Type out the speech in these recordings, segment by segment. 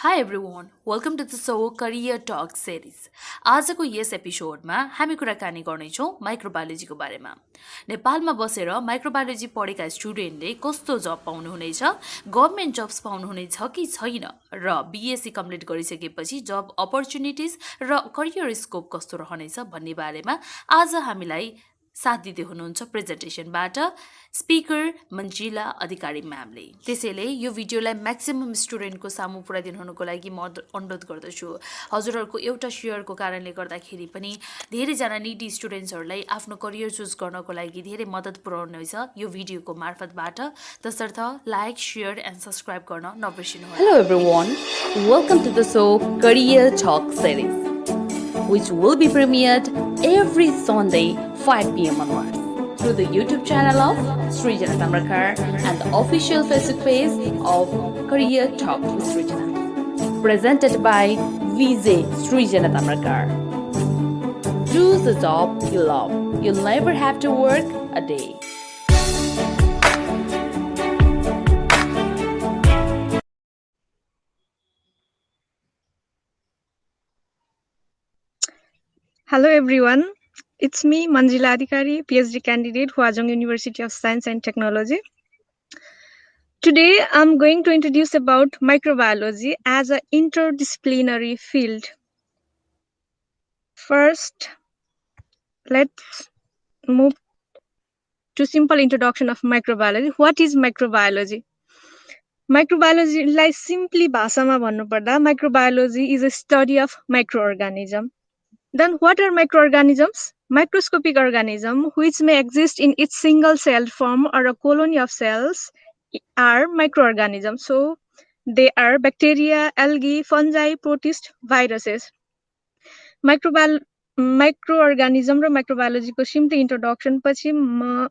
Hi everyone, welcome to the So Career Talk series. आजको यस एपिसोडमा हामी कुराकानी गर्नेछौँ माइक्रोबायोलोजीको बारेमा। नेपालमा बसेर माइक्रोबायोलोजी पढेका स्टुडेन्टले कस्तो जब पाउनुहुनेछ, गभर्मेन्ट जब्स पाउनुहुनेछ कि छैन र बिएससी कम्प्लिट गरिसकेपछि जब अपर्च्युनिटिज र करियर स्कोप कस्तो रहनेछ भन्ने बारेमा आज हामीलाई साथ दिँदै हुनुहुन्छ प्रेजेन्टेसनबाट स्पिकर मन्जिला अधिकारी म्यामले। त्यसैले यो भिडियोलाई म्याक्सिमम स्टुडेन्टको सामु पुर्याइदिनु हुनुको लागि म अनुरोध गर्दछु। हजुरहरूको एउटा सेयरको कारणले गर्दाखेरि पनि धेरैजना निडी स्टुडेन्ट्सहरूलाई आफ्नो करियर चुज गर्नको लागि धेरै मद्दत पुर्याउनेछ यो भिडियोको मार्फतबाट। तसर्थ लाइक, शेयर एन्ड सब्सक्राइब गर्न नबिर्सिनुहोला। Hello everyone, welcome to the show Career Talk series, which will be premiered every Sunday 5 p.m. onwards through the YouTube channel of Srijana Tamrakar and the official Facebook page of Career Talk with Srijana, presented by VJ Srijana Tamrakar. Choose the job you love. You'll never have to work a day. Hello everyone, it's me Manjila Adhikari, PhD candidate, Huazhong University of Science and Technology. Today I'm going to introduce about microbiology as an interdisciplinary field. First, let's move to simple introduction of microbiology. What is microbiology? Microbiology, like simply bhasama भन्नुपर्दा, microbiology is a study of microorganism. Then what are microorganisms? Microscopic organism which may exist in its single cell form or a colony of cells are microorganisms. So they are bacteria, algae, fungi, protists, viruses. Microorganism र microbiology को simply introduction पछि म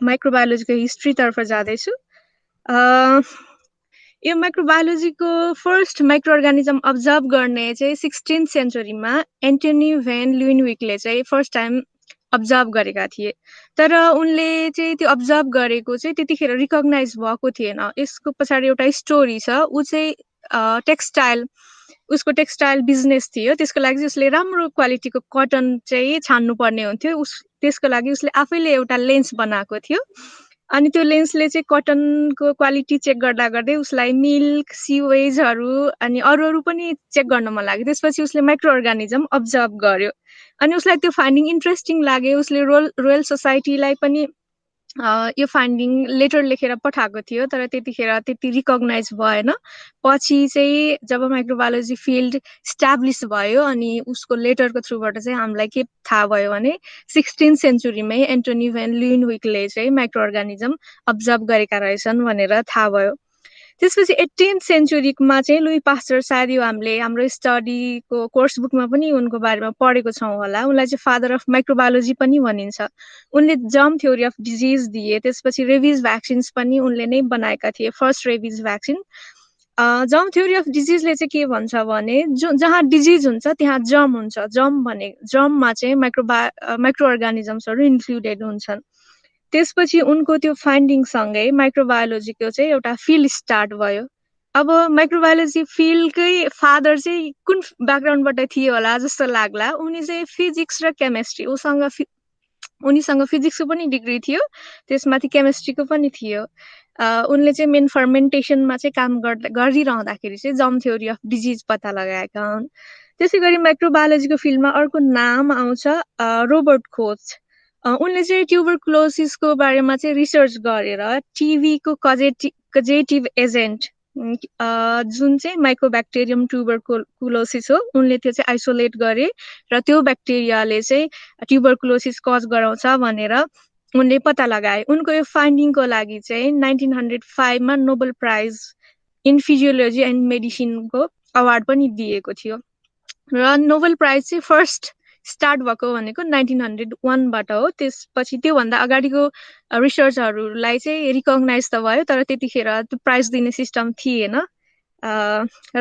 microbiology को history तर्फ जाँदैछु। यो माइक्रोबायोलोजीको first माइक्रोअर्गानिजम observe गर्ने चाहिँ 16th सेन्चुरीमा एन्टोनी भेन ल्युइनविकले चाहिँ फर्स्ट टाइम अब्जर्भ गरेका थिए। तर उनले चाहिँ त्यो अब्जर्भ गरेको चाहिँ त्यतिखेर रिकग्नाइज भएको थिएन। यसको पछाडि एउटा स्टोरी छ। ऊ चाहिँ उसको टेक्सटाइल बिजनेस थियो। त्यसको लागि चाहिँ उसले राम्रो क्वालिटीको कटन चाहिँ छान्नु पर्ने हुन्थ्यो। त्यसको लागि उसले आफैले एउटा लेन्स बनाएको थियो। अनि त्यो लेन्सले चाहिँ कटनको क्वालिटी चेक गर्दा गर्दै उसलाई मिल्क, सिवेजहरू अनि अरू पनि चेक गर्न मन लाग्यो। त्यसपछि उसले माइक्रोअर्गानिजम अब्जर्भ गर्यो अनि उसलाई त्यो फाइन्डिङ इन्ट्रेस्टिङ लाग्यो। उसले रोयल सोसाइटीलाई पनि यो फाइन्डिङ लेटर लेखेर पठाएको थियो, तर त्यतिखेर त्यति रिकग्नाइज भएन। पछि चाहिँ जब माइक्रोबायोलोजी फिल्ड स्ट्याब्लिस भयो अनि उसको लेटरको थ्रुबाट चाहिँ हामीलाई के थाहा भयो भने 16th सेन्चुरीमै एन्टोनी भेन ल्युइनविकले चाहिँ माइक्रोअर्गानिजम अब्जर्भ गरेका रहेछन् भनेर थाहा भयो। त्यसपछि 18th सेन्चुरीमा चाहिँ लुई पास्चर, सायद यो हामीले हाम्रो स्टडीको कोर्स बुकमा पनि उनको बारेमा पढेको छौँ होला। उनलाई चाहिँ फादर अफ माइक्रोबायोलोजी पनि भनिन्छ। उनले जर्म थ्योरी अफ डिजिज दिए। त्यसपछि रेबिज भ्याक्सिन्स पनि उनले नै बनाएका थिए, first rabies vaccine. Germ theory of डिजिजले चाहिँ के भन्छ भने जहाँ डिजिज हुन्छ त्यहाँ जर्म हुन्छ। जर्ममा चाहिँ माइक्रोअर्गानिजम्सहरू इन्क्लुडेड हुन्छन्। त्यसपछि उनको त्यो फाइन्डिङ सँगै माइक्रोबायोलोजीको चाहिँ एउटा फिल्ड स्टार्ट भयो। अब माइक्रोबायोलोजी फिल्डकै फादर चाहिँ कुन ब्याकग्राउन्डबाट थियो होला जस्तो लाग्ला। उनी चाहिँ फिजिक्स र केमिस्ट्री, उनीसँग फिजिक्सको पनि डिग्री थियो, त्यसमाथि केमिस्ट्रीको पनि थियो। उनले चाहिँ मेन फर्मेन्टेसनमा चाहिँ काम गरिरहँदाखेरि चाहिँ जर्म थ्योरी अफ डिजिज पत्ता लगाएका हुन्। त्यसै गरी माइक्रोबायोलोजीको फिल्डमा अर्को नाम आउँछ रोबर्ट कोच। उनले चाहिँ ट्युबरकुलोसिसको बारेमा चाहिँ रिसर्च गरेर टिबीको कजेटिभ एजेन्ट जुन चाहिँ माइक्रोब्याक्टेरियम ट्युबरकुलोसिस हो, उनले त्यो चाहिँ आइसोलेट गरे र त्यो ब्याक्टेरियाले चाहिँ ट्युबरकुलोसिस कज गराउँछ भनेर उनले पत्ता लगाए। उनको यो फाइन्डिङको लागि चाहिँ 1905 मा Nobel prize in physiology and मेडिसिनको अवार्ड पनि दिएको थियो। र नोबेल प्राइज चाहिँ फर्स्ट स्टार्ट भएको भनेको 1901 बाट हो। त्यसपछि त्योभन्दा अगाडिको रिसर्चहरूलाई चाहिँ रिकग्नाइज त भयो, तर त्यतिखेर त्यो प्राइज दिने सिस्टम थिएन।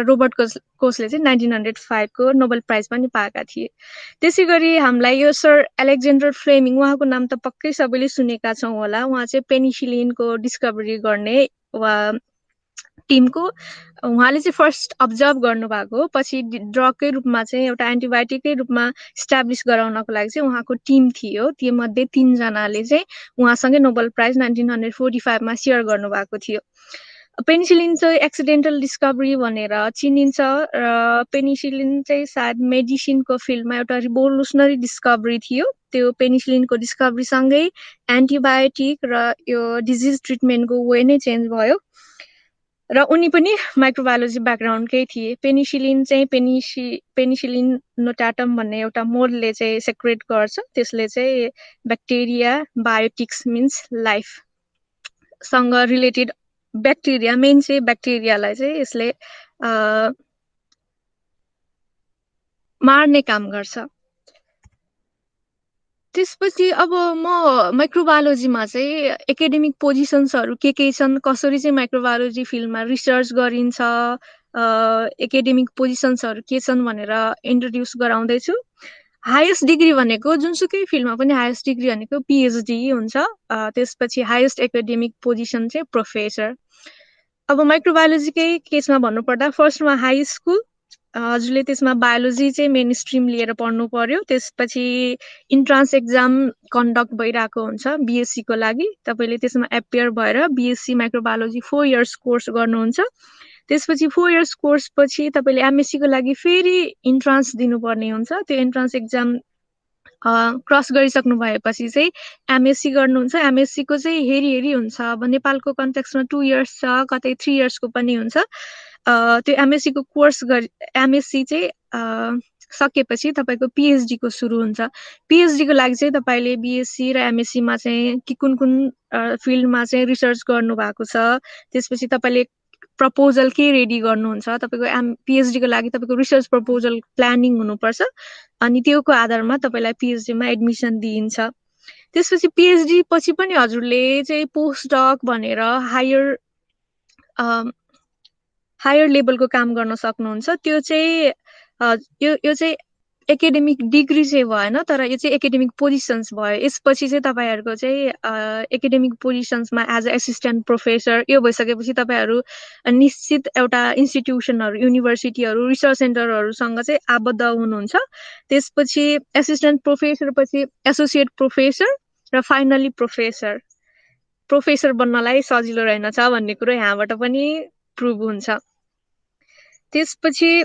रोबर्ट कोचले चाहिँ 1905 को नोबेल प्राइज पनि पाएका थिए। त्यसै गरी हामीलाई यो सर एलेक्जेन्डर फ्लेमिङ, उहाँको नाम त पक्कै सबैले सुनेका छौँ होला। उहाँ चाहिँ पेनिसिलिनको डिस्कभरी गर्ने टिमको उहाँले चाहिँ फर्स्ट अब्जर्भ गर्नुभएको हो। पछि ड्रगकै रूपमा चाहिँ एउटा एन्टिबायोटिकै रूपमा इस्टाब्लिस गराउनको लागि चाहिँ उहाँको टिम थियो। तीमध्ये 3 जनाले चाहिँ उहाँसँगै नोबेल प्राइज 1945 मा सेयर गर्नुभएको थियो। पेनिसिलिन चाहिँ एक्सिडेन्टल डिस्कभरी भनेर चिनिन्छ र पेनिसिलिन चाहिँ सायद मेडिसिनको फिल्डमा एउटा रिभोल्युसनरी डिस्कभरी थियो। त्यो पेनिसिलिनको डिस्कभरीसँगै एन्टिबायोटिक र यो डिजिज ट्रिटमेन्टको वे नै चेन्ज भयो र उनी पनि माइक्रोबायोलोजी ब्याकग्राउन्डकै थिए। पेनिसिलिन चाहिँ पेनिसिलिन नोटाटम भन्ने एउटा मोडले चाहिँ सेक्रेट गर्छ। त्यसले चाहिँ ब्याक्टेरिया बायोटिक्स मिन्स लाइफसँग रिलेटेड ब्याक्टेरिया मेन चाहिँ ब्याक्टेरियालाई चाहिँ यसले मार्ने काम गर्छ। त्यसपछि अब म माइक्रोबायोलोजीमा चाहिँ एकाडेमिक पोजिसन्सहरू के छन्, कसरी चाहिँ माइक्रोबायोलोजी फिल्डमा रिसर्च गरिन्छ, एकाडेमिक पोजिसन्सहरू के छन् भनेर इन्ट्रोड्युस गराउँदैछु। हाइएस्ट डिग्री भनेको जुनसुकै फिल्डमा पनि हाइएस्ट डिग्री भनेको पिएचडी हुन्छ। त्यसपछि हाइएस्ट एकाडेमिक पोजिसन चाहिँ प्रोफेसर। अब माइक्रोबायोलोजीकै केसमा भन्नुपर्दा फर्स्टमा हाई स्कुल, हजुरले त्यसमा बायोलोजी चाहिँ मेन स्ट्रिम लिएर पढ्नु पर्यो। त्यसपछि इन्ट्रान्स एक्जाम कन्डक्ट भइरहेको हुन्छ बिएससीको लागि। तपाईँले त्यसमा एपियर भएर बिएससी माइक्रोबायोलोजी 4 इयर्स कोर्स गर्नुहुन्छ। त्यसपछि 4 इयर्स कोर्स पछि तपाईँले एमएससीको लागि फेरि इन्ट्रान्स दिनुपर्ने हुन्छ। त्यो इन्ट्रान्स एक्जाम क्रस गरिसक्नु भएपछि चाहिँ एमएससी गर्नुहुन्छ। एमएससीको चाहिँ हेरी हुन्छ। अब नेपालको कन्टेक्स्टमा 2 इयर्स छ, कतै 3 इयर्सको पनि हुन्छ। त्यो एमएससीको कोर्स एमएससी चाहिँ सकेपछि तपाईँको पिएचडीको सुरु हुन्छ। पिएचडीको लागि चाहिँ तपाईँले बिएससी र एमएससीमा चाहिँ कुन फिल्डमा चाहिँ रिसर्च गर्नुभएको छ, त्यसपछि तपाईँले प्रपोजल के रेडी गर्नुहुन्छ। तपाईँको पिएचडीको लागि तपाईँको रिसर्च प्रपोजल प्लानिङ हुनुपर्छ अनि त्योको आधारमा तपाईँलाई पिएचडीमा एडमिसन दिइन्छ। त्यसपछि पिएचडी पछि पनि हजुरले चाहिँ पोस्ट डक भनेर हायर लेभलको काम गर्न सक्नुहुन्छ। त्यो चाहिँ यो चाहिँ एकाडेमिक डिग्री चाहिँ भएन, तर यो चाहिँ एकाडेमिक पोजिसन्स भयो। यसपछि चाहिँ तपाईँहरूको चाहिँ एकाडेमिक पोजिसन्समा एज अ एसिस्टेन्ट प्रोफेसर यो भइसकेपछि तपाईँहरू निश्चित एउटा इन्स्टिट्युसनहरू, युनिभर्सिटीहरू, रिसर्च सेन्टरहरूसँग चाहिँ आबद्ध हुनुहुन्छ। त्यसपछि एसिस्टेन्ट प्रोफेसर पछि एसोसिएट प्रोफेसर र फाइनली प्रोफेसर बन्नलाई सजिलो रहेनछ भन्ने कुरो यहाँबाट पनि प्रुभ हुन्छ। त्यसपछि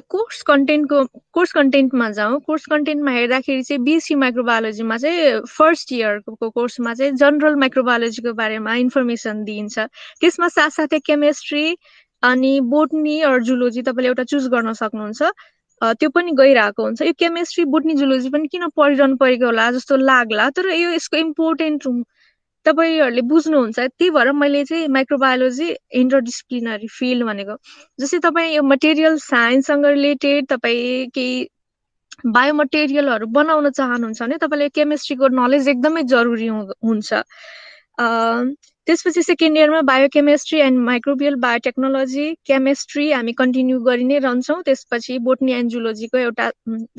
कोर्स कन्टेन्टमा जाउँ। कोर्स कन्टेन्टमा हेर्दाखेरि चाहिँ बिएससी माइक्रोबायोलोजीमा चाहिँ फर्स्ट इयरको कोर्समा चाहिँ जनरल माइक्रोबायोलोजीको बारेमा इन्फर्मेसन दिइन्छ। त्यसमा साथसाथै केमिस्ट्री अनि बोटनी अर जुलोजी तपाईँले एउटा चुज गर्न सक्नुहुन्छ। त्यो पनि गइरहेको हुन्छ। यो केमिस्ट्री बोटनी जुलोजी पनि किन पढिरहनु परेको होला जस्तो लाग्ला, तर यसको इम्पोर्टेन्ट तपाईँहरूले बुझ्नुहुन्छ। त्यही भएर मैले चाहिँ माइक्रोबायोलोजी इन्टरडिसिप्लिनरी फिल्ड भनेको। जस्तै तपाईँ यो मटेरियल साइन्ससँग रिलेटेड तपाईँ केही बायोमटेरियलहरू बनाउन चाहनुहुन्छ भने तपाईँले केमिस्ट्रीको नलेज एकदमै जरुरी हुन्छ। त्यसपछि सेकेन्ड इयरमा biochemistry and microbial biotechnology chemistry हामी कन्टिन्यू गरि नै रहन्छौँ। त्यसपछि बोटनी एन्ड जुलोजीको एउटा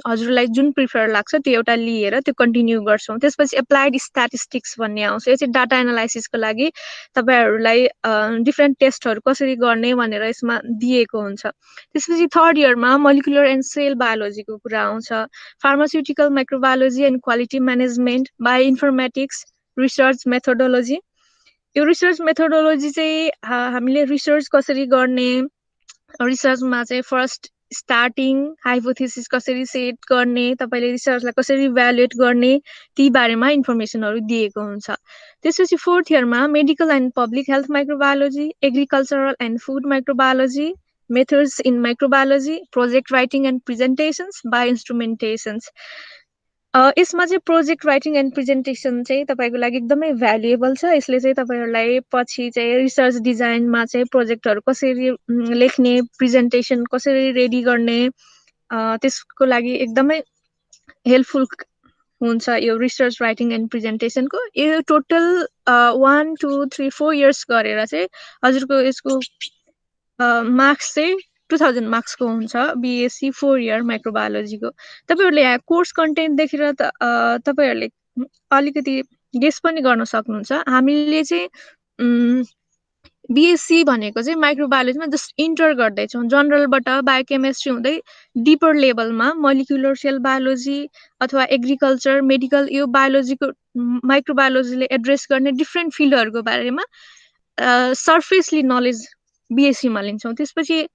हजुरलाई जुन प्रिफर लाग्छ त्यो एउटा लिएर त्यो कन्टिन्यू गर्छौँ। त्यसपछि एप्लाइड स्ट्याटिस्टिक्स भन्ने आउँछ। यो चाहिँ डाटा एनालाइसिसको लागि तपाईँहरूलाई डिफ्रेन्ट टेस्टहरू कसरी गर्ने भनेर यसमा दिएको हुन्छ। त्यसपछि थर्ड इयरमा मोलिकुलर एन्ड सेल बायोलोजीको कुरा आउँछ। Pharmaceutical microbiology and quality management, bio informatics, research methodology. यो रिसर्च मेथोडोलोजी चाहिँ हामीले रिसर्च कसरी गर्ने, रिसर्चमा चाहिँ फर्स्ट स्टार्टिङ हाइपोथेसिस कसरी सेट गर्ने, तपाईँले रिसर्चलाई कसरी इभ्यालुएट गर्ने, ती बारेमा इन्फर्मेसनहरू दिएको हुन्छ। त्यसपछि फोर्थ इयरमा medical and public health microbiology, agricultural and food microbiology, methods in microbiology, project writing and presentations, bio instrumentations. यसमा चाहिँ प्रोजेक्ट राइटिङ एन्ड प्रेजेन्टेसन चाहिँ तपाईँको लागि एकदमै भ्यालुएबल छ। यसले चाहिँ तपाईँहरूलाई पछि चाहिँ रिसर्च डिजाइनमा चाहिँ प्रोजेक्टहरू कसरी लेख्ने, प्रेजेन्टेसन कसरी रेडी गर्ने, त्यसको लागि एकदमै हेल्पफुल हुन्छ यो रिसर्च राइटिङ एन्ड प्रेजेन्टेसनको। यो टोटल 1 2 3 4 इयर्स गरेर चाहिँ हजुरको यसको मार्क्स चाहिँ 2000 मार्क्सको हुन्छ बिएससी 4 इयर माइक्रोबायोलोजीको। तपाईँहरूले यहाँ कोर्स कन्टेन्ट देखेर तपाईँहरूले अलिकति गेस पनि गर्न सक्नुहुन्छ। हामीले चाहिँ बिएससी भनेको चाहिँ माइक्रोबायोलोजीमा जस्ट इन्टर गर्दैछौँ जनरलबाट बायोकेमिस्ट्री हुँदै डिपर लेभलमा मोलिकुलर सेल बायोलोजी अथवा एग्रिकल्चर मेडिकल यो बायोलोजीको माइक्रोबायोलोजीले एड्रेस गर्ने डिफ्रेन्ट फिल्डहरूको बारेमा सर्फेसली नलेज बिएससीमा लिन्छौँ। त्यसपछि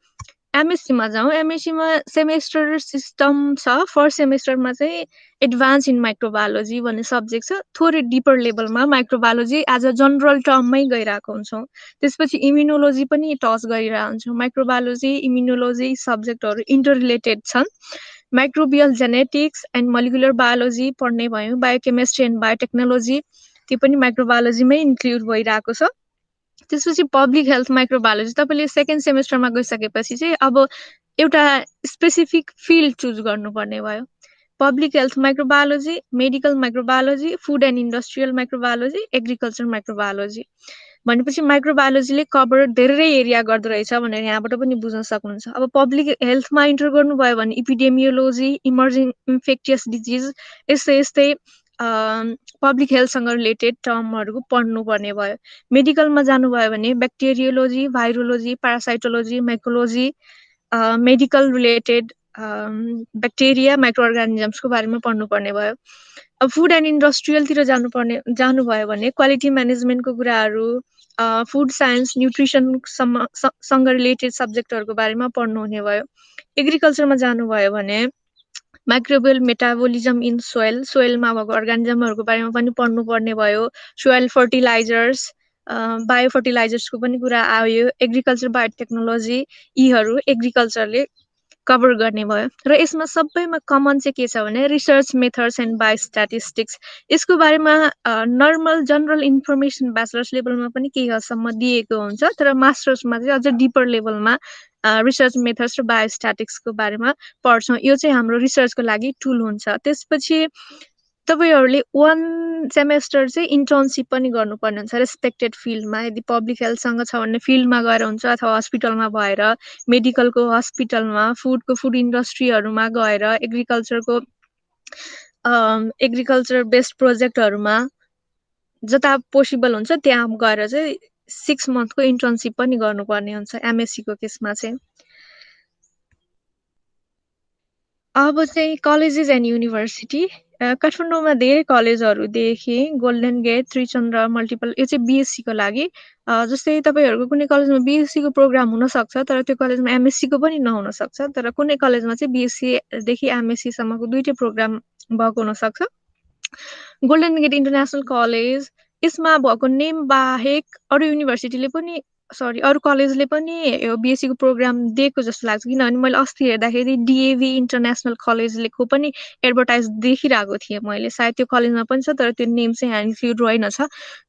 एमएससीमा जाउँ। एमएससीमा सेमेस्टर सिस्टम छ। फर्स्ट सेमेस्टरमा चाहिँ एडभान्स इन माइक्रोबायोलोजी भन्ने सब्जेक्ट छ। थोरै डिपर लेभलमा माइक्रोबायोलोजी एज अ जनरल टर्ममै गइरहेको हुन्छौँ। त्यसपछि इम्युनोलोजी पनि टच गरिरहेको हुन्छौँ। माइक्रोबायोलोजी इम्युनोलोजी सब्जेक्टहरू इन्टर रिलेटेड छन्। Microbial genetics and molecular biology पढ्ने भयौँ। बायोकेमिस्ट्री एन्ड बायोटेक्नोलोजी त्यो पनि माइक्रोबायोलोजीमै इन्क्लुड भइरहेको छ। त्यसपछि पब्लिक हेल्थ माइक्रोबायोलोजी तपाईँले सेकेन्ड सेमेस्टरमा गइसकेपछि चाहिँ अब एउटा स्पेसिफिक फिल्ड चुज गर्नुपर्ने भयो। Public health microbiology medical microbiology food and industrial microbiology agriculture microbiology भनेपछि माइक्रोबायोलोजीले कभर धेरै एरिया गर्दो रहेछ भनेर यहाँबाट पनि बुझ्न सक्नुहुन्छ। अब पब्लिक हेल्थमा इन्टर गर्नुभयो भने इपिडेमियोलोजी इमर्जिङ इन्फेक्टियस डिजिज यस्तै यस्तै पब्लिक हेल्थसँग रिलेटेड टर्महरू पढ्नुपर्ने भयो। मेडिकलमा जानुभयो भने bacteriology virology parasitology mycology medical related bacteria micro अर्गानिजम्सको बारेमा पढ्नुपर्ने भयो। अब फुड एन्ड इन्डस्ट्रियलतिर जानुभयो भने क्वालिटी म्यानेजमेन्टको कुराहरू फुड साइन्स न्युट्रिसनसँग रिलेटेड सब्जेक्टहरूको बारेमा पढ्नुहुने भयो। एग्रिकल्चरमा जानुभयो भने माइक्रोबियल मेटाबोलिजम इन सोइलमा भएको अर्गानिजमहरूको बारेमा पनि पढ्नुपर्ने भयो। सोइल फर्टिलाइजर्स बायो फर्टिलाइजर्सको पनि कुरा आयो। एग्रिकल्चर बायोटेक्नोलोजी यीहरू एग्रिकल्चरले कभर गर्ने भयो। र यसमा सबैमा कमन चाहिँ के छ भने रिसर्च मेथड्स एन्ड बायोस्ट्याटिस्टिक्स यसको बारेमा नर्मल जनरल इन्फर्मेसन ब्याचलर्स लेभलमा पनि केही हदसम्म दिएको हुन्छ। तर मास्टर्समा चाहिँ अझ डिपर लेभलमा रिसर्च मेथड्स र बायोस्ट्याटिक्सको बारेमा पढ्छौँ। यो चाहिँ हाम्रो रिसर्चको लागि टुल हुन्छ। त्यसपछि तपाईँहरूले 1 सेमेस्टर चाहिँ इन्टर्नसिप पनि गर्नुपर्ने हुन्छ रेस्पेक्टेड फिल्डमा। यदि पब्लिक हेल्थसँग छ भने फिल्डमा गएर हुन्छ अथवा हस्पिटलमा भएर मेडिकलको हस्पिटलमा फुड इन्डस्ट्रीहरूमा गएर एग्रिकल्चर बेस्ड प्रोजेक्टहरूमा जता पोसिबल हुन्छ त्यहाँ गएर चाहिँ 6 मन्थको इन्टर्नसिप पनि गर्नुपर्ने हुन्छ एमएससीको केसमा चाहिँ। अब चाहिँ कलेजेस एन्ड युनिभर्सिटी काठमाडौँमा धेरै कलेजहरू देखेँ। गोल्डन गेट त्रिचन्द्र मल्टिपल यो चाहिँ बिएससीको लागि। जस्तै तपाईँहरूको कुनै कलेजमा बिएससीको प्रोग्राम हुनसक्छ तर त्यो कलेजमा एमएससीको पनि नहुनसक्छ। तर कुनै कलेजमा चाहिँ बिएससीदेखि एमएससीसम्मको दुइटै प्रोग्राम भएको हुनसक्छ। गोल्डन गेट इन्टरनेसनल कलेज यसमा भएको नेम बाहेक अरू युनिभर्सिटीले पनि अरू कलेजले पनि यो बिएससीको प्रोग्राम दिएको जस्तो लाग्छ। किनभने मैले अस्ति हेर्दाखेरि डिएभी इन्टरनेसनल कलेजको पनि एडभर्टाइज देखिरहेको थिएँ मैले। सायद त्यो कलेजमा पनि छ तर त्यो नेम चाहिँ यहाँ इन्क्लुड रहेनछ।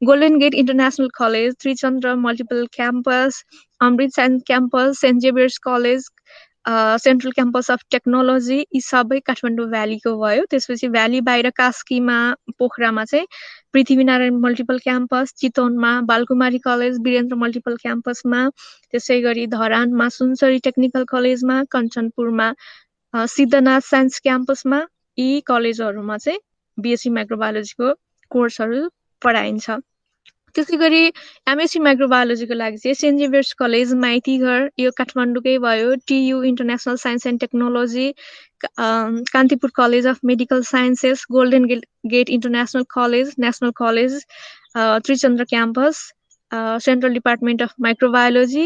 Golden get international College Trichandra Multiple Campus Amrit Science Campus Saint Xavier's College Central Campus of Technology यी सबै काठमाडौँ भ्यालीको भयो। त्यसपछि भ्याली बाहिर कास्कीमा पोखरामा चाहिँ पृथ्वीनारायण मल्टिपल क्याम्पस चितवनमा बालकुमारी कलेज वीरेन्द्र मल्टिपल क्याम्पसमा त्यसै गरी धरानमा सुनसरी टेक्निकल कलेजमा कञ्चनपुरमा सिद्धनाथ साइन्स क्याम्पसमा यी कलेजहरूमा चाहिँ बिएससी माइक्रोबायोलोजीको कोर्सहरू पढाइन्छ। त्यसै गरी एमएससी माइक्रोबायोलोजीको लागि चाहिँ सेन्ट जेभियर्स कलेज माइतीघर यो काठमाडौँकै भयो। TU international science and technology Kantipur college of medical sciences golden get international college national college Trichandra campus central department of microbiology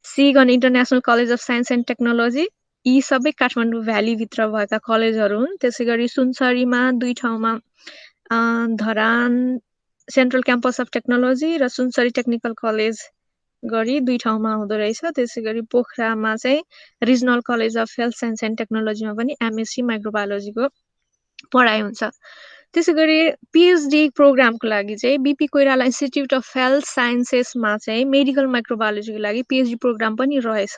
Sigan international college of science and technology यी सबै काठमाडौँ भ्यालीभित्र भएका कलेजहरू हुन्। त्यसै गरी सुनसरीमा 2 ठाउँमा Dharan central Campus of technology र सुनसरी टेक्निकल कलेज गरी 2 ठाउँमा हुँदो रहेछ। त्यसै गरी पोखरामा चाहिँ regional college of health science and टेक्नोलोजीमा पनि एमएससी माइक्रोबायोलोजीको पढाइ हुन्छ। त्यसै गरी पिएचडी प्रोग्रामको लागि चाहिँ BP Koirala institute of health साइन्सेसमा चाहिँ मेडिकल माइक्रोबायोलोजीको लागि पिएचडी प्रोग्राम पनि रहेछ।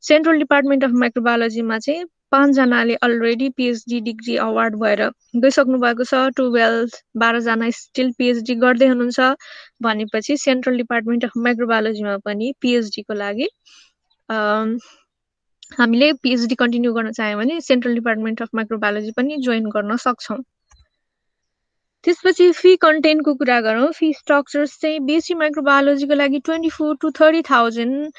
सेन्ट्रल डिपार्टमेन्ट अफ माइक्रोबायोलोजीमा चाहिँ 5 जनाले अलरेडी पिएचडी डिग्री अवार्ड भएर गइसक्नु भएको छ। 12 जना स्टिल पिएचडी गर्दै हुनुहुन्छ भनेपछि सेन्ट्रल डिपार्टमेन्ट अफ माइक्रोबायोलोजीमा पनि पिएचडीको लागि हामीले पिएचडी कन्टिन्यू गर्न चाह्यौँ भने सेन्ट्रल डिपार्टमेन्ट अफ माइक्रोबायोलोजी पनि जोइन गर्न सक्छौँ। त्यसपछि फी कन्टेन्टको कुरा गरौँ। फी स्ट्रक्चर्स चाहिँ बिएससी माइक्रोबायोलोजीको लागि 24,000 to 30,000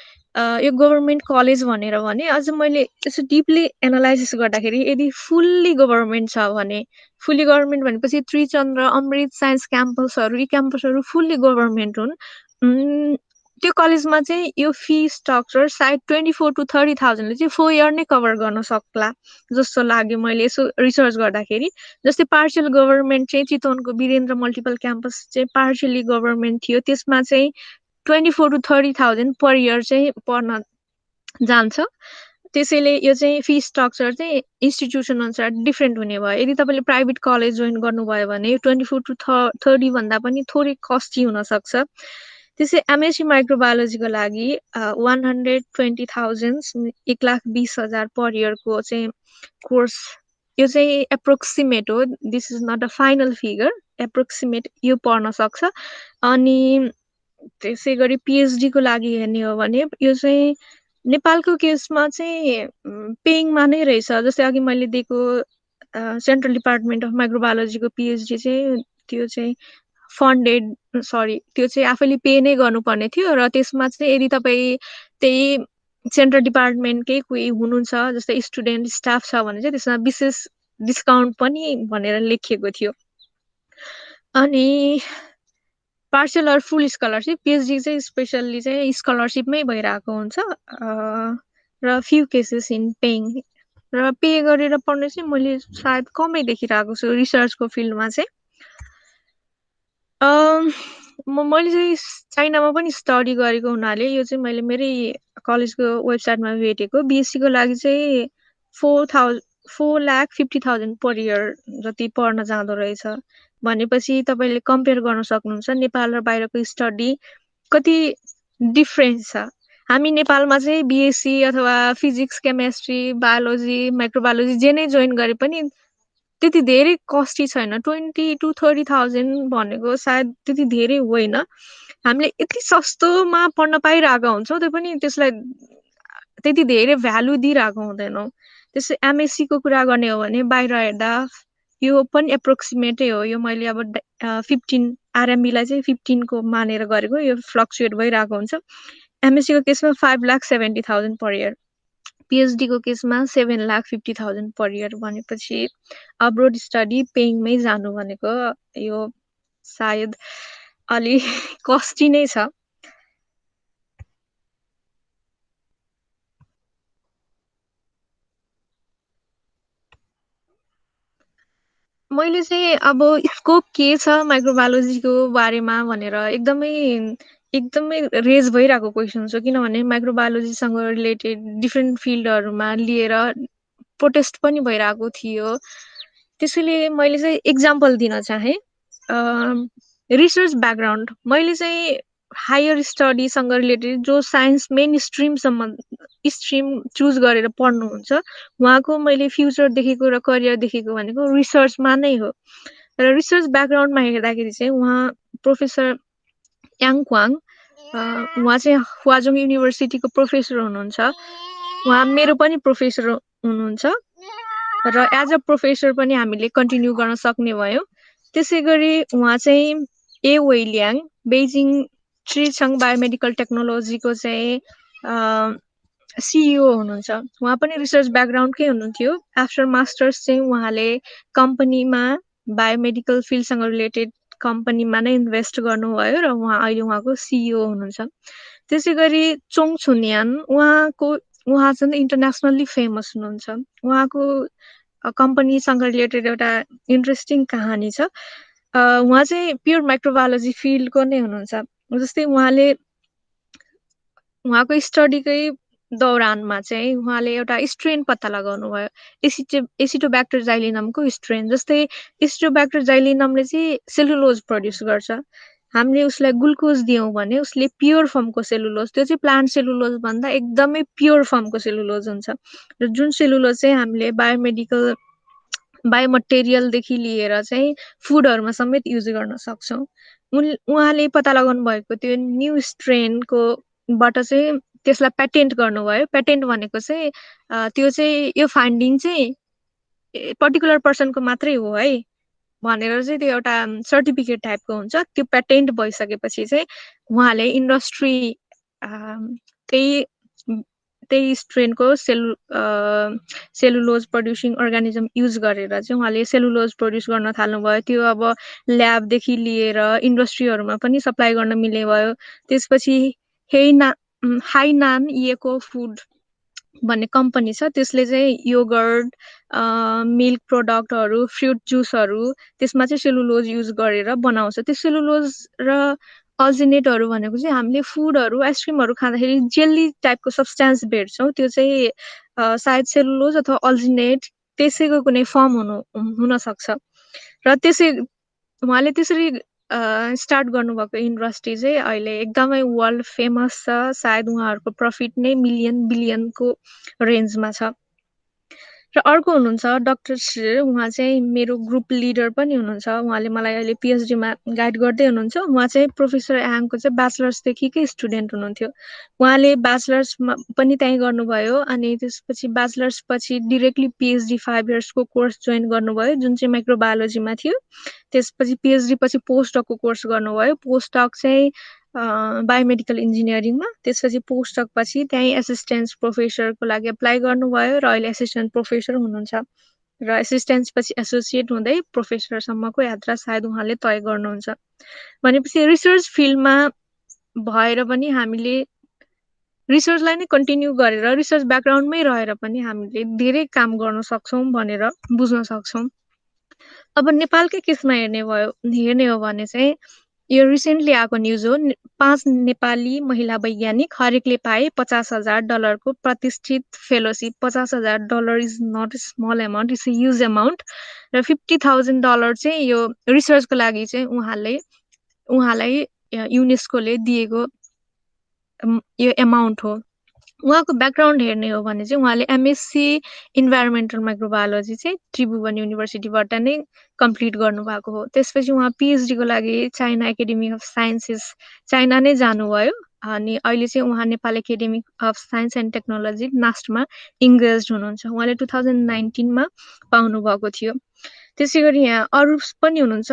यो गभर्मेन्ट कलेज भनेर भने। अझ मैले यसो डिपली एनालाइसिस गर्दाखेरि यदि फुल्ली गभर्मेन्ट छ भने, फुल्ली गभर्मेन्ट भनेपछि त्रिचन्द्र, अमृत साइन्स क्याम्पसहरू, यी क्याम्पसहरू फुल्ली गभर्मेन्ट हुन्। त्यो कलेजमा चाहिँ यो फी स्ट्रक्चर सायद 24,000 to 30,000 ले चाहिँ 4 इयर नै कभर गर्न सक्ला जस्तो लाग्यो मैले यसो रिसर्च गर्दाखेरि। जस्तै पार्सियल गभर्मेन्ट चाहिँ चितवनको वीरेन्द्र मल्टिपल क्याम्पस चाहिँ पार्सियली गभर्मेन्ट थियो, त्यसमा चाहिँ 24,000 to 30,000 पर इयर चाहिँ पढ्न जान्छ। त्यसैले यो चाहिँ फी स्ट्रक्चर चाहिँ इन्स्टिट्युसन अनुसार डिफ्रेन्ट हुने भयो। यदि तपाईँले प्राइभेट कलेज जोइन गर्नुभयो भने 24 to 30 भन्दा पनि थोरै कस्टी हुनसक्छ। त्यसै एमएससी माइक्रोबायोलोजीको लागि 120,000 1,20,000 पर इयरको चाहिँ कोर्स, यो चाहिँ एप्रोक्सिमेट हो, this is not a final figure, approximate यो पर्न सक्छ। अनि त्यसै गरी पिएचडीको लागि हेर्ने हो भने यो चाहिँ नेपालको केसमा चाहिँ पेइङमा नै रहेछ। जस्तै अघि मैले दिएको सेन्ट्रल डिपार्टमेन्ट अफ माइक्रोबायोलोजीको पिएचडी चाहिँ त्यो चाहिँ फन्डेड, त्यो चाहिँ आफैले पे नै गर्नुपर्ने थियो। र त्यसमा चाहिँ यदि तपाईँ त्यही सेन्ट्रल डिपार्टमेन्टकै कोही हुनुहुन्छ, जस्तै स्टुडेन्ट स्टाफ छ भने चाहिँ त्यसमा विशेष डिस्काउन्ट पनि भनेर लेखिएको थियो। अनि partial or full scholarship, PhD चाहिँ स्पेसल्ली चाहिँ स्कलरसिपमै भइरहेको हुन्छ। र फ्यु केसेस इन पेइङ, र पे गरेर पढ्ने चाहिँ मैले सायद कमै देखिरहेको छु रिसर्चको फिल्डमा चाहिँ। मैले चाहिँ चाइनामा पनि स्टडी गरेको हुनाले यो चाहिँ मैले मेरै कलेजको वेबसाइटमा भेटेको। बिएससीको लागि चाहिँ 4,50,000 पर इयर जति पढ्न जाँदो रहेछ। भनेपछि तपाईँले कम्पेयर गर्न सक्नुहुन्छ नेपाल र बाहिरको स्टडी कति डिफ्रेन्स छ। हामी नेपालमा चाहिँ बिएससी अथवा फिजिक्स, केमेस्ट्री, बायोलोजी, माइक्रोबायोलोजी जे नै जोइन गरे पनि त्यति धेरै कस्टी छैन। 20,000 to 30,000 भनेको सायद त्यति धेरै होइन। हामीले यति सस्तोमा पढ्न पाइरहेका हुन्छौँ, त्यो पनि त्यसलाई त्यति धेरै भ्यालु दिइरहेको हुँदैनौँ। त्यसै एमएससीको कुरा गर्ने हो भने बाहिर हेर्दा यो पनि एप्रोक्सिमेटै हो। यो मैले अब 15 आरएमबीलाई चाहिँ 15 को मानेर गरेको, यो फ्लक्चुएट भइरहेको हुन्छ। एमएससीको केसमा 5,70,000 पर इयर, पिएचडीको केसमा 7,50,000 पर इयर। भनेपछि अब्रोड स्टडी पेइङमै जानु भनेको यो सायद अलि कस्टी नै छ। मैले चाहिँ अब स्कोप के छ माइक्रोबायोलोजीको बारेमा भनेर एकदमै रेज भइरहेको क्वेसन छ। किनभने माइक्रोबायोलोजीसँग रिलेटेड डिफ्रेन्ट फिल्डहरूमा लिएर प्रोटेस्ट पनि भइरहेको थियो। त्यसैले मैले चाहिँ इक्जाम्पल दिन चाहेँ। रिसर्च ब्याकग्राउन्ड, मैले चाहिँ हायर स्टडीसँग रिलेटेड जो साइन्स मेन स्ट्रिम चुज गरेर पढ्नुहुन्छ उहाँको मैले फ्युचर देखेको र करियर देखेको भनेको रिसर्चमा नै हो। र रिसर्च ब्याकग्राउन्डमा हेर्दाखेरि चाहिँ उहाँ प्रोफेसर याङ क्वाङ, उहाँ चाहिँ हुवाजोङ युनिभर्सिटीको प्रोफेसर हुनुहुन्छ। उहाँ मेरो पनि प्रोफेसर हुनुहुन्छ र एज अ प्रोफेसर पनि हामीले कन्टिन्यू गर्न सक्ने भयो। त्यसै गरी उहाँ चाहिँ ए वेलियाङ, बेजिङ ट्रिचङ बायोमेडिकल टेक्नोलोजीको चाहिँ सिइओ हुनुहुन्छ। उहाँ पनि रिसर्च ब्याकग्राउन्डकै हुनुहुन्थ्यो। आफ्टर मास्टर्स चाहिँ उहाँले कम्पनीमा बायोमेडिकल फिल्डसँग रिलेटेड कम्पनीमा नै इन्भेस्ट गर्नुभयो र अहिले उहाँको सिइओ हुनुहुन्छ। त्यसै गरी चोङ छुन्यान, उहाँ चाहिँ इन्टरनेसनल्ली फेमस हुनुहुन्छ। उहाँको कम्पनीसँग रिलेटेड एउटा इन्ट्रेस्टिङ कहानी छ। उहाँ चाहिँ प्योर माइक्रोबायोलोजी फिल्डको नै हुनुहुन्छ। जस्तै उहाँको स्टडीकै दौरानमा चाहिँ उहाँले एउटा स्ट्रेन पत्ता लगाउनु भयो, एसिटोब्याक्टर जाइलिनमको स्ट्रेन। जस्तै एसिटोब्याक्टर जाइलिनमले चाहिँ सेलुलोज प्रड्युस गर्छ। हामीले उसलाई ग्लुकोज दियौँ भने उसले प्योर फर्मको सेलुलोज, त्यो चाहिँ प्लान्ट सेलुलोज भन्दा एकदमै प्योर फर्मको सेलुलोज हुन्छ। र जुन सेलुलोज चाहिँ हामीले बायोमटेरियलदेखि लिएर चाहिँ फुडहरूमा समेत युज गर्न सक्छौँ। उहाँले पत्ता लगाउनु भएको त्यो न्यू स्ट्रेनको बाट चाहिँ त्यसलाई पेटेन्ट गर्नुभयो। पेटेन्ट भनेको चाहिँ त्यो चाहिँ यो फाइन्डिङ चाहिँ पर्टिकुलर पर्सनको मात्रै हो है भनेर चाहिँ त्यो एउटा सर्टिफिकेट टाइपको हुन्छ। त्यो पेटेन्ट भइसकेपछि चाहिँ उहाँले इन्डस्ट्री त्यही त्यही स्ट्रेनको सेलुलोज प्रड्युसिङ अर्गानिजम युज गरेर चाहिँ उहाँले सेलुलोज प्रड्युस गर्न थाल्नुभयो। त्यो अब ल्याबदेखि लिएर इन्डस्ट्रीहरूमा पनि सप्लाई गर्न मिल्ने भयो। त्यसपछि हाइनान इएको फुड भन्ने कम्पनी छ, त्यसले चाहिँ योगर्ट, मिल्क प्रोडक्टहरू, फ्रुट जुसहरू त्यसमा चाहिँ सेलुलोज युज गरेर बनाउँछ। त्यो सेलुलोज र अल्जिनेटहरू भनेको चाहिँ हामीले फुडहरू, आइसक्रिमहरू खाँदाखेरि जेली टाइपको सब्सटेन्स भेट्छौँ, त्यो चाहिँ सायद सेलुलोज अथवा अल्जिनेट त्यसैको कुनै फर्म हुनसक्छ। र उहाँले त्यसरी स्टार्ट गर्नुभएको इन्डस्ट्री चाहिँ अहिले एकदमै वर्ल्ड फेमस छ। सायद उहाँहरूको प्रफिट नै मिलियन बिलियनको रेन्जमा छ। र अर्को हुनुहुन्छ डाक्टर श्री, उहाँ चाहिँ मेरो ग्रुप लिडर पनि हुनुहुन्छ। उहाँले मलाई अहिले पिएचडीमा गाइड गर्दै हुनुहुन्छ। उहाँ चाहिँ प्रोफेसर याङको चाहिँ ब्याचलर्सदेखिकै स्टुडेन्ट हुनुहुन्थ्यो। उहाँले ब्याचलर्समा पनि त्यहीँ गर्नुभयो, अनि त्यसपछि ब्याचलर्स पछि डिरेक्टली पिएचडी 5 इयर्सको कोर्स जोइन गर्नुभयो, जुन चाहिँ माइक्रोबायोलोजीमा थियो। त्यसपछि पिएचडी पछि पोस्टडकको कोर्स गर्नुभयो। पोस्टडक चाहिँ बायोमेडिकल इन्जिनियरिङमा। त्यसपछि पोस्टडक पछि त्यहीँ एसिस्टेन्ट प्रोफेसरको लागि एप्लाई गर्नुभयो र अहिले एसिस्टेन्ट प्रोफेसर हुनुहुन्छ। र एसिस्टेन्ट पछि एसोसिएट हुँदै प्रोफेसरसम्मको यात्रा सायद उहाँले तय गर्नुहुन्छ। भनेपछि रिसर्च फिल्डमा भएर पनि हामीले रिसर्चलाई नै कन्टिन्यू गरेर रिसर्च ब्याकग्राउन्डमै रहेर पनि हामीले धेरै काम गर्न सक्छौँ भनेर बुझ्न सक्छौँ। अब नेपालकै केसमा हेर्ने हो भने चाहिँ यो रिसेन्टली आएको न्युज हो। 5 नेपाली महिला वैज्ञानिक हरेकले पाए $50,000 को प्रतिष्ठित fellowship. $50,000 is not small amount, it's huge amount. र $50,000 चाहिँ यो रिसर्चको लागि चाहिँ उहाँलाई युनेस्कोले दिएको यो एमाउन्ट हो। उहाँको ब्याकग्राउन्ड हेर्ने हो भने चाहिँ उहाँले एमएससी इन्भाइरोमेन्टल माइक्रोबायोलोजी चाहिँ त्रिभुवन युनिभर्सिटीबाट नै कम्प्लिट गर्नुभएको हो। त्यसपछि उहाँ पिएचडीको लागि China academy of sciences China नै जानुभयो, अनि अहिले चाहिँ उहाँ Nepal academy of science and technology नास्टमा इङ्गेज हुनुहुन्छ। उहाँले 2019मा पाउनुभएको थियो। त्यसै गरी यहाँ अरू पनि हुनुहुन्छ,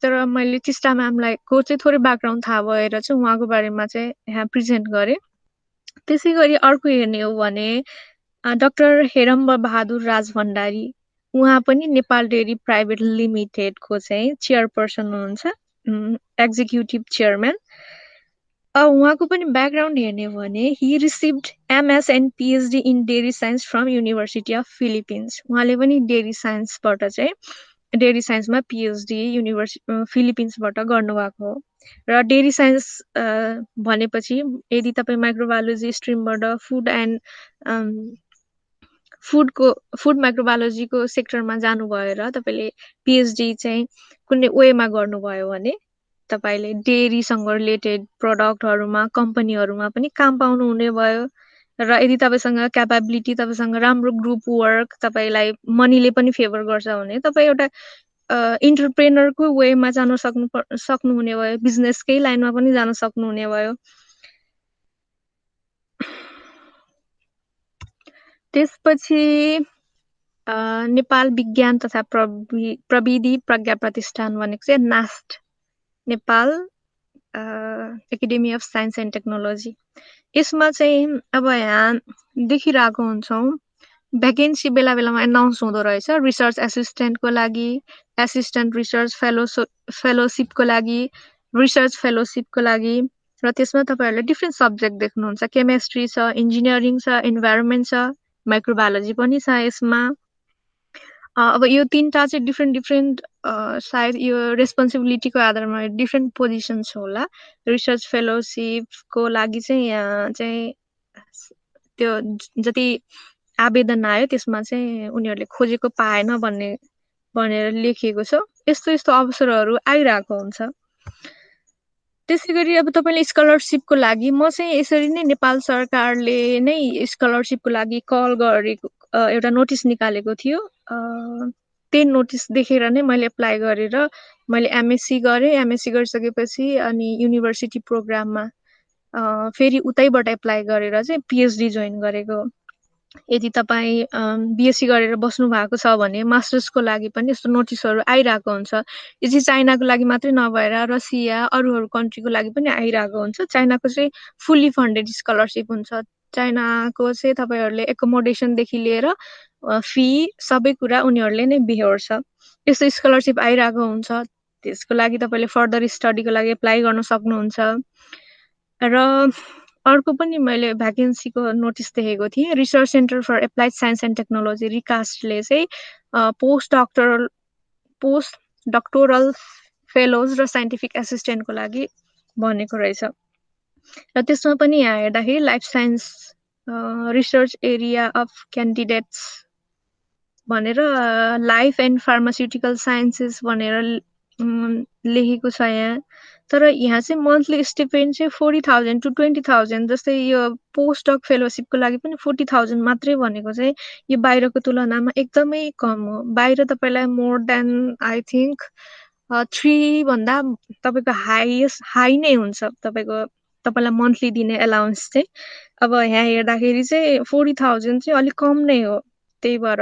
तर मैले टिस्टा म्यामलाई को चाहिँ थोरै ब्याकग्राउन्ड थाहा भएर चाहिँ उहाँको बारेमा चाहिँ यहाँ प्रेजेन्ट गरेँ। त्यसै गरी अर्को हेर्ने हो भने डाक्टर हेरम्ब बहादुर राज भण्डारी, उहाँ पनि नेपाल डेरी प्राइभेट लिमिटेडको चाहिँ चेयरपर्सन हुनुहुन्छ, एक्जिक्युटिभ चेयरम्यान। उहाँको पनि ब्याकग्राउन्ड हेर्ने हो भने he received MS and PhD in dairy science from university of Philippines. उहाँले पनि डेरी साइन्समा पिएचडी फिलिपिन्सबाट गर्नुभएको हो। र डेरी साइन्स भनेपछि यदि तपाईँ माइक्रोबायोलोजी स्ट्रिमबाट फुड माइक्रोबायोलोजीको सेक्टरमा जानुभयो र तपाईँले पिएचडी चाहिँ कुनै वेमा गर्नुभयो भने तपाईँले डेरीसँग रिलेटेड प्रडक्टहरूमा कम्पनीहरूमा पनि काम पाउनुहुने भयो। र यदि तपाईँसँग क्यापेबिलिटी, तपाईँसँग राम्रो ग्रुप वर्क, तपाईँलाई मनीले पनि फेभर गर्छ भने तपाईँ एउटा इन्टरप्रेनरको वेमा जान सक्नुहुने भयो, बिजनेसकै लाइनमा पनि जान सक्नुहुने भयो। त्यसपछि नेपाल विज्ञान तथा प्रविधि प्रज्ञा प्रतिष्ठान भनेको चाहिँ NAST, Nepal academy of science and technology. यसमा चाहिँ अब यहाँ देखिरहेको हुन्छौँ भ्याकेन्सी बेला बेलामा एनाउन्स हुँदो रहेछ। रिसर्च एसिस्टेन्टको लागि, एसिस्टेन्ट रिसर्च फेलोसिपको लागि, रिसर्च फेलोसिपको लागि। र त्यसमा तपाईँहरूले डिफ्रेन्ट सब्जेक्ट देख्नुहुन्छ, केमेस्ट्री छ, इन्जिनियरिङ छ, इन्भाइरोमेन्ट छ, माइक्रोबायोलोजी पनि छ यसमा। अब यो तीनटा चाहिँ डिफ्रेन्ट सायद यो रेस्पोन्सिबिलिटीको आधारमा डिफ्रेन्ट पोजिसन्स होला। रिसर्च फेलोसिपको लागि चाहिँ यहाँ चाहिँ त्यो जति आवेदन आयो त्यसमा चाहिँ उनीहरूले खोजेको पाएन भनेर लेखिएको छ। यस्तो अवसरहरू आइरहेको हुन्छ। त्यसै गरी अब तपाईँले स्कलरसिपको लागि, म चाहिँ यसरी नै नेपाल सरकारले नै स्कलरसिपको लागि कल गरेको एउटा नोटिस निकालेको थियो। त्यही नोटिस देखेर नै मैले एप्लाई गरेर मैले एमएससी गरेँ। एमएससी गरिसकेपछि अनि युनिभर्सिटी प्रोग्राममा फेरि उतैबाट एप्लाई गरेर चाहिँ पिएचडी जोइन गरेको। यदि तपाईँ बिएससी गरेर बस्नु भएको छ भने मास्टर्सको लागि पनि यस्तो नोटिसहरू आइरहेको हुन्छ। यो चाहिँ चाइनाको लागि मात्रै नभएर रसिया अरू कन्ट्रीको लागि पनि आइरहेको हुन्छ। चाइनाको चाहिँ फुल्ली फन्डेड स्कलरसिप हुन्छ। चाइनाको चाहिँ तपाईँहरूले एकोमोडेसनदेखि लिएर फी सबै कुरा उनीहरूले नै बिहोर्छ। यस्तो स्कलरसिप आइरहेको हुन्छ। त्यसको लागि तपाईँले फर्दर स्टडीको लागि एप्लाई गर्न सक्नुहुन्छ। र अर्को पनि मैले भ्याकेन्सीको नोटिस देखेको थिएँ। Research center for applied science and technology रिकास्टले चाहिँ पोस्ट डक्टोरल फेलोज र साइन्टिफिक एसिस्टेन्टको लागि भनेको रहेछ। र त्यसमा पनि यहाँ हेर्दाखेरि life science research area of candidates भनेर लाइफ एन्ड फार्मास्युटिकल साइन्सेस भनेर लेखेको छ यहाँ। तर यहाँ चाहिँ मन्थली स्टिपेन्ड चाहिँ 40,000 to 20,000 जस्तै यो पोस्ट डक फेलोसिपको लागि पनि 40,000 मात्रै भनेको चाहिँ यो बाहिरको तुलनामा एकदमै कम हो। बाहिर तपाईँलाई मोर देन आई थिङ्क 3 भन्दा तपाईँको हाई नै हुन्छ तपाईँलाई मन्थली दिने एलाउन्स चाहिँ। अब यहाँ हेर्दाखेरि चाहिँ 40,000 चाहिँ अलिक कम नै हो। त्यही भएर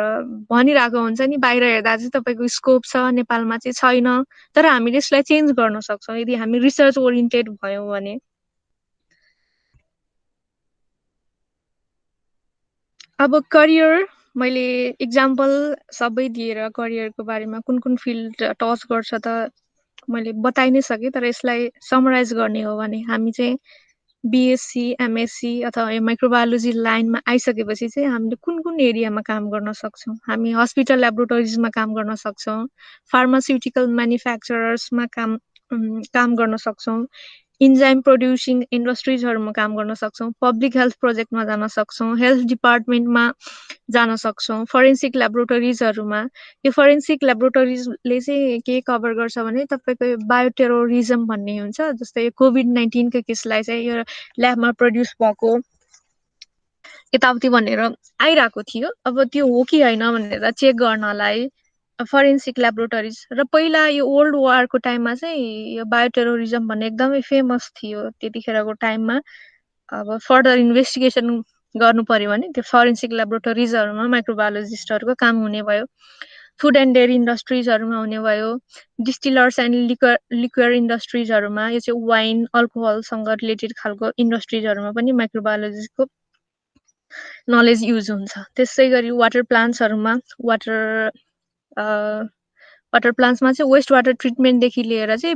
भनिरहेको हुन्छ नि बाहिर हेर्दा चाहिँ तपाईँको स्कोप छ, नेपालमा चाहिँ छैन। तर हामीले यसलाई चेन्ज गर्न सक्छौँ यदि हामी रिसर्च ओरिएन्टेड भयौँ भने। अब करियर मैले इक्जाम्पल सबै दिएर करियरको बारेमा कुन फिल्ड टच गर्छ त मैले बताइ नै सकेँ। तर यसलाई समराइज गर्ने हो भने हामी चाहिँ बिएससी एमएससी अथवा माइक्रोबायोलोजी लाइनमा आइसकेपछि चाहिँ हामीले कुन एरियामा काम गर्न सक्छौँ। हामी हस्पिटल ल्याबोरेटरिजमा काम गर्न सक्छौँ, फार्मास्युटिकल म्यानुफ्याक्चरर्समा काम गर्न सक्छौँ, इन्जाइम प्रोड्युसिङ इन्डस्ट्रिजहरूमा काम गर्न सक्छौँ, पब्लिक हेल्थ प्रोजेक्टमा जान सक्छौँ, हेल्थ डिपार्टमेन्टमा जान सक्छौँ, फरेन्सिक ल्याबोरेटरिजहरूमा। यो फरेन्सिक ल्याबोरेटरिजले चाहिँ के कभर गर्छ भने तपाईँको बायोटेरोरिजम भन्ने हुन्छ। जस्तै कोभिड-19 केसलाई चाहिँ यो ल्याबमा प्रड्युस भएको यताउति भनेर आइरहेको थियो। अब त्यो हो कि होइन भनेर चेक गर्नलाई फरेन्सिक ल्याबोरेटरिज र पहिला यो वर्ल्ड वारको टाइममा चाहिँ यो बायोटेरोरिजम भन्ने एकदमै फेमस थियो। त्यतिखेरको टाइममा अब फर्दर इन्भेस्टिगेसन गर्नु पर्यो भने त्यो फरेन्सिक ल्याबोरेटरिजहरूमा माइक्रोबायोलोजिस्टहरूको काम हुने भयो। फुड एन्ड डेयरी इन्डस्ट्रिजहरूमा हुने भयो, डिस्टिलर्स एन्ड लिक्वर इन्डस्ट्रिजहरूमा, यो चाहिँ वाइन अल्कोहलसँग रिलेटेड खालको इन्डस्ट्रिजहरूमा पनि माइक्रोबायोलोजीको नलेज युज हुन्छ। त्यसै गरी वाटर प्लान्ट्सहरूमा वाटर प्लान्ट्समा चाहिँ वेस्ट वाटर ट्रिटमेन्टदेखि लिएर चाहिँ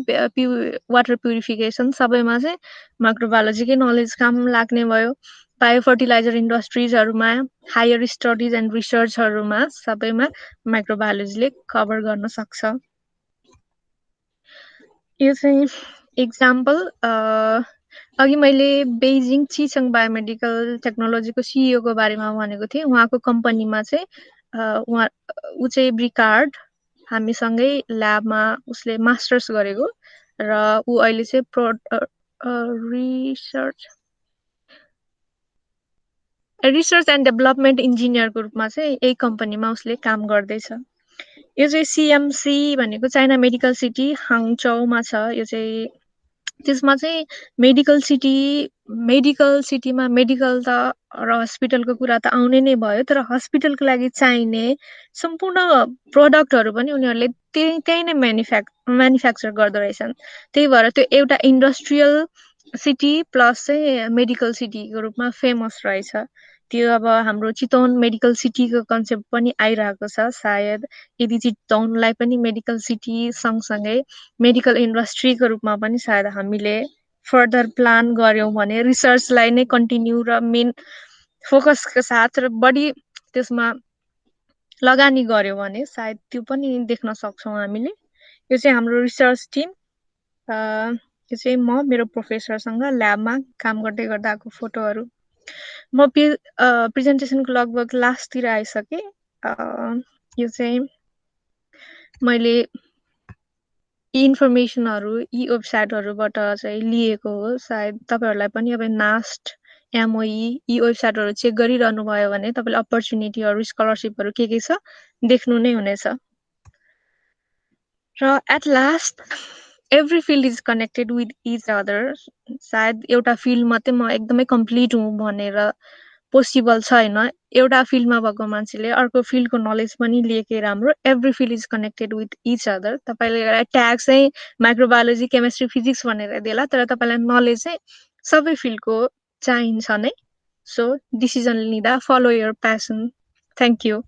वाटर प्युरिफिकेसन सबैमा चाहिँ माइक्रोबायोलोजीकै नलेज काम लाग्ने भयो। बायो फर्टिलाइजर इन्डस्ट्रिजहरूमा, हायर स्टडिज एन्ड रिसर्चहरूमा सबैमा माइक्रोबायोलोजीले कभर गर्न सक्छ। यो चाहिँ इक्जाम्पल अघि मैले बेजिङ चिचङ बायोमेडिकल टेक्नोलोजीको सिइओको बारेमा भनेको थिएँ। उहाँको कम्पनीमा चाहिँ ऊ चाहिँ ब्रिकार्ड हामीसँगै ल्याबमा उसले मास्टर्स गरेको र ऊ अहिले चाहिँ रिसर्च एन्ड डेभलपमेन्ट इन्जिनियरको रूपमा चाहिँ यही कम्पनीमा उसले काम गर्दैछ। यो चाहिँ सिएमसी भनेको चाइना मेडिकल सिटी हाङचौमा छ। यो चाहिँ त्यसमा चाहिँ मेडिकल सिटीमा मेडिकल त र हस्पिटलको कुरा त आउने नै भयो। तर हस्पिटलको लागि चाहिने सम्पूर्ण प्रडक्टहरू पनि उनीहरूले त्यही नै म्यानुफ्याक्चर गर्दो रहेछन्। त्यही भएर त्यो एउटा इन्डस्ट्रियल सिटी प्लस चाहिँ मेडिकल सिटीको रूपमा फेमस रहेछ। त्यो अब हाम्रो चितवन मेडिकल सिटीको कन्सेप्ट पनि आइरहेको छ। सायद यदि चितवनलाई पनि मेडिकल सिटी सँगसँगै मेडिकल इन्डस्ट्रीको रूपमा पनि सायद हामीले फर्दर प्लान गर्यौँ भने रिसर्चलाई नै कन्टिन्यू र मेन फोकसको साथ र बढी त्यसमा लगानी गर्यो भने सायद त्यो पनि देख्न सक्छौँ हामीले। यो चाहिँ हाम्रो रिसर्च टिम। यो चाहिँ म मेरो प्रोफेसरसँग ल्याबमा काम गर्दै गर्दाको फोटोहरू। म प्रेजेन्टेसनको लगभग लास्टतिर आइसकेँ। यो चाहिँ मैले यी इन्फर्मेसनहरू यी वेबसाइटहरूबाट चाहिँ लिएको हो। सायद तपाईँहरूलाई पनि अब नास्ट एमओई यी वेबसाइटहरू चेक गरिरहनु भयो भने तपाईँले अपर्च्युनिटीहरू स्कलरसिपहरू के छ देख्नु नै हुनेछ। र at last every field is connected with each other. सायद एउटा फिल्ड मात्रै म एकदमै कम्प्लिट हुँ भनेर पोसिबल छ होइन एउटा फिल्डमा भएको मान्छेले अर्को फिल्डको नलेज पनि लिएकै राम्रो every field is connected with each other तपाईँले एउटा ट्याग चाहिँ माइक्रोबायोलोजी केमिस्ट्री फिजिक्स भनेर दिएला तर तपाईँलाई नलेज चाहिँ सबै फिल्डको चाहिन्छ नै सो डिसिजन लिँदा follow your passion thank you